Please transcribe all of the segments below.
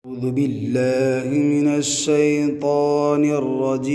أعوذ بالله من الشيطان الرجيم.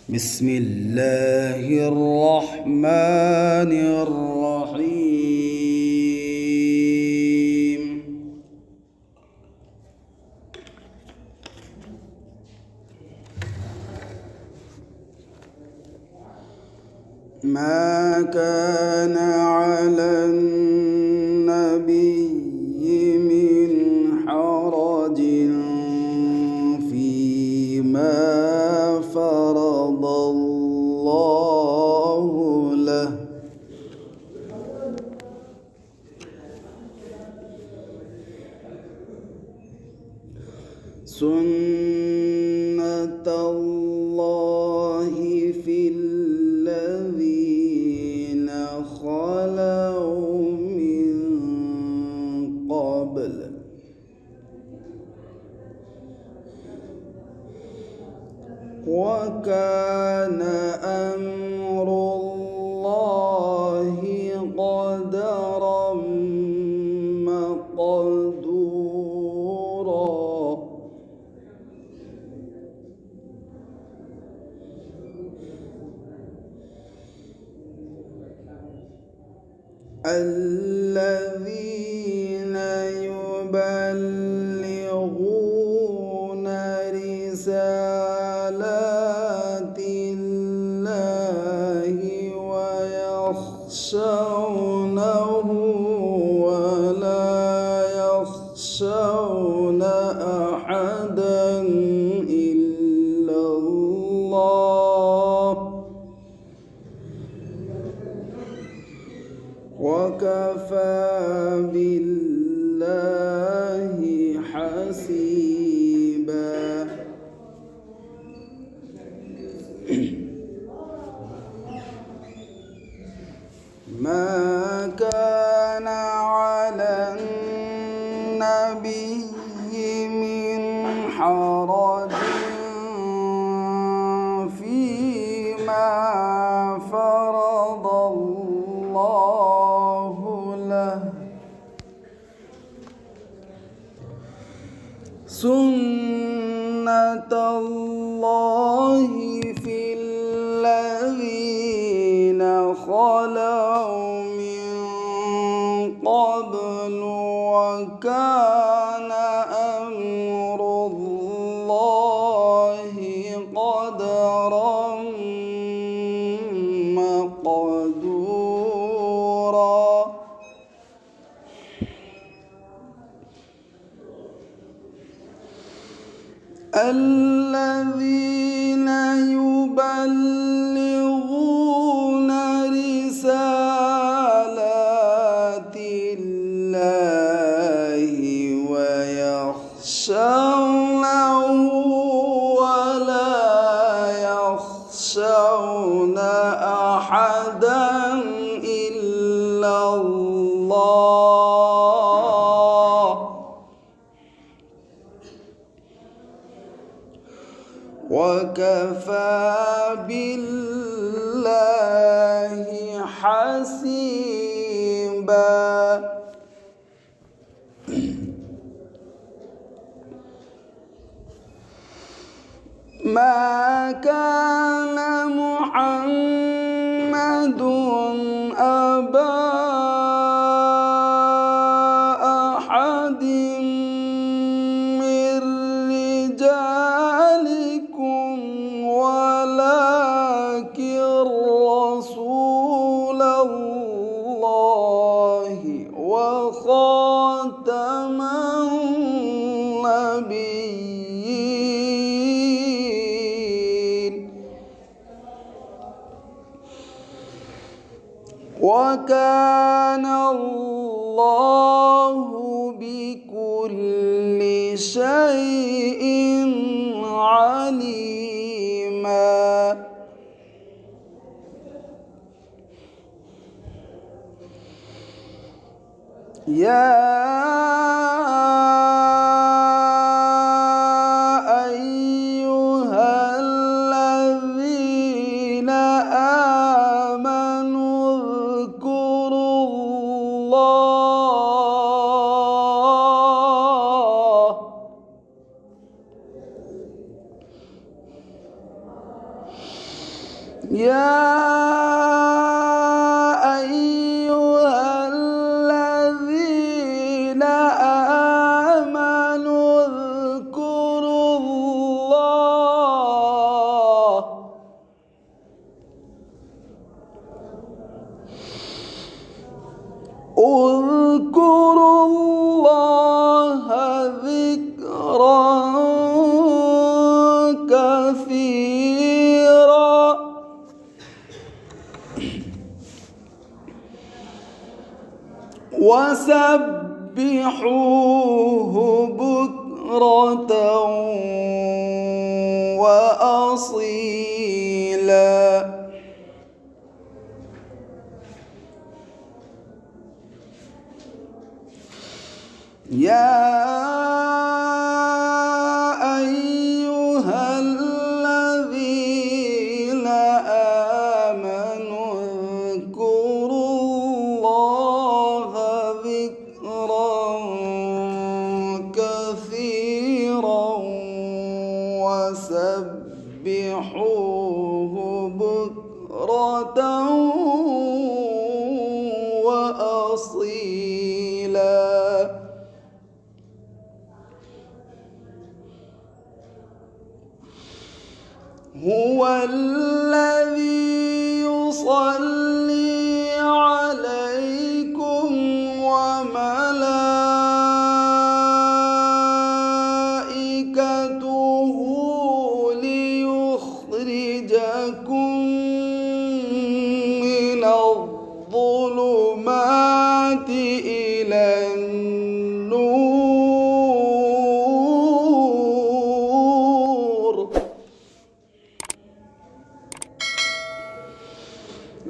بسم الله الرحمن الرحيم. ما كان على النبي من حرج فيما فرض الله له سنة الله في الذين خلوا من قبل وكان أمر الله قدرا مقدورا. الذين يبلغون رسالات الله ويخشونه ولا يخشون أحدا إلا الله وكفى بالله حسيبا. ما كان على النبي من حرج فيما فرض الله له سنة الله في الذين خلوا من قبل وكان أمر الله قدرا مقدورا. الذين يبلغون رسالات الله ويخشونه ولا يخشون أحدا إلا الله وكفى بالله حسيبا. ما كان محمد أبا أحد من رجالكم ولكن رسول الله وخاتم النبيين وكان الله بكل شيء عليما. يا أيها الذين آمنوا أيها الذين آمنوا اذكروا الله ذكرا كثيرا وسبحوه بكرة وأصيلا. يا أيها الذين آمنوا اذكروا الله ذكرا كثيرا وسبحوه بكرة وأصيلا. هو الذي يصلي عليكم وملائكته ليخرجكم من الظلمات إلى النور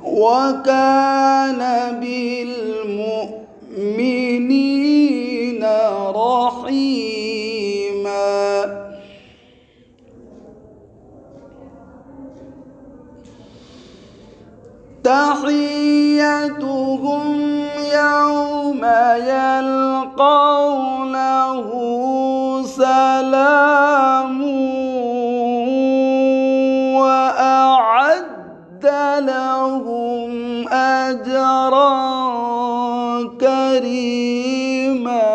وكان بالمؤمنين رحيما. تحيتهم يوم يلقونه سلام وأعد لهم أجرا كريما.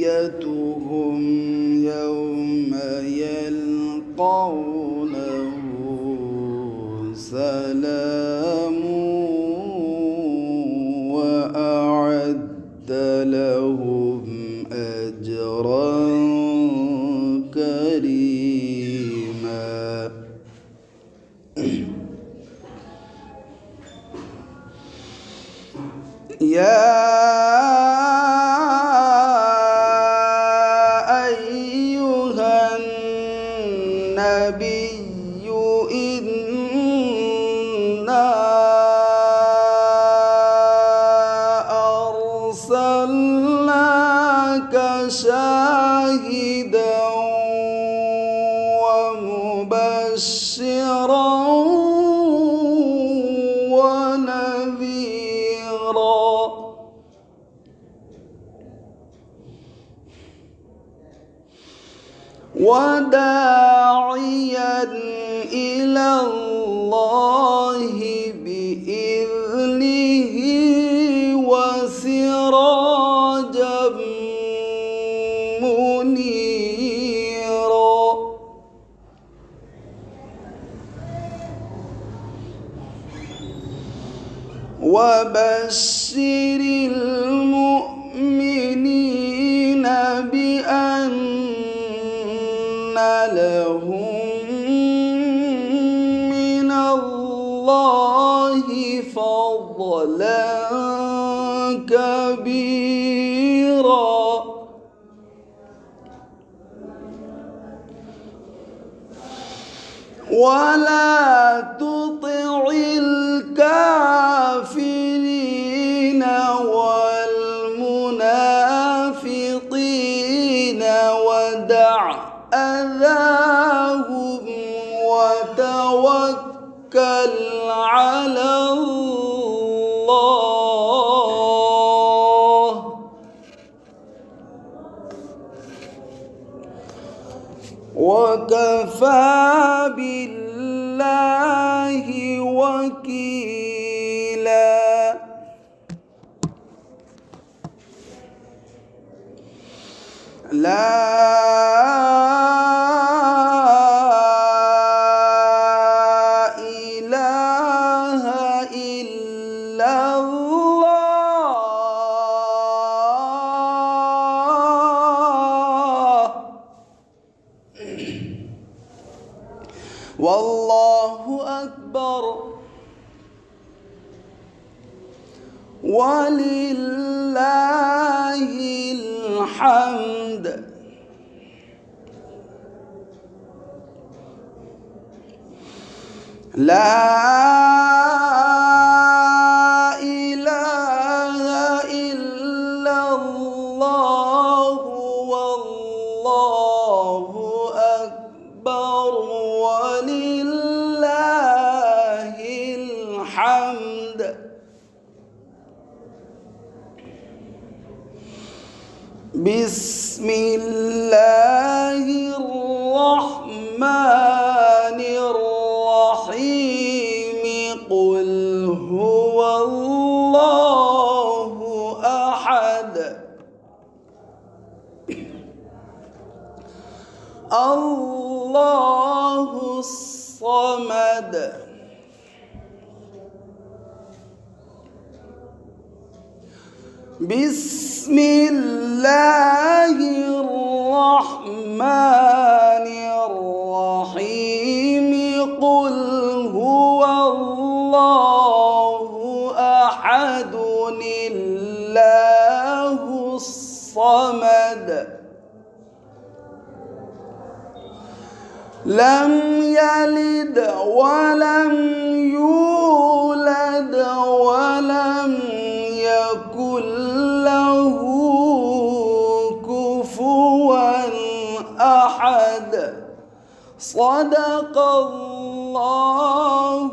تحيتهم يوم يلقونه سلام وأعد لهم أجرا كريما. يا أيها النبي إنا أرسلناك شاهدا ومبشرا ونذيرا وداعيا إلى الله بإذنه وسراجا منيرا. وبشر المؤمنين بأن لهم من الله فضلا كبيرا. ولا تطع الكافرين والمنافقين ودع أذاهم وتوكل على الله وكفى بالله وكيلا. لا إله إلا الله والله أكبر ولله الحمد. لا إله إلا الله والله أكبر ولله الحمد. بسم الله الرحمن الرحيم. قل هو الله أحد الله الصمد بسم الله الرحمن الرحيم. قل هو الله أحد الله الصمد لم يلد ولم يولد ولم يكن له كفوا أحد. صدق الله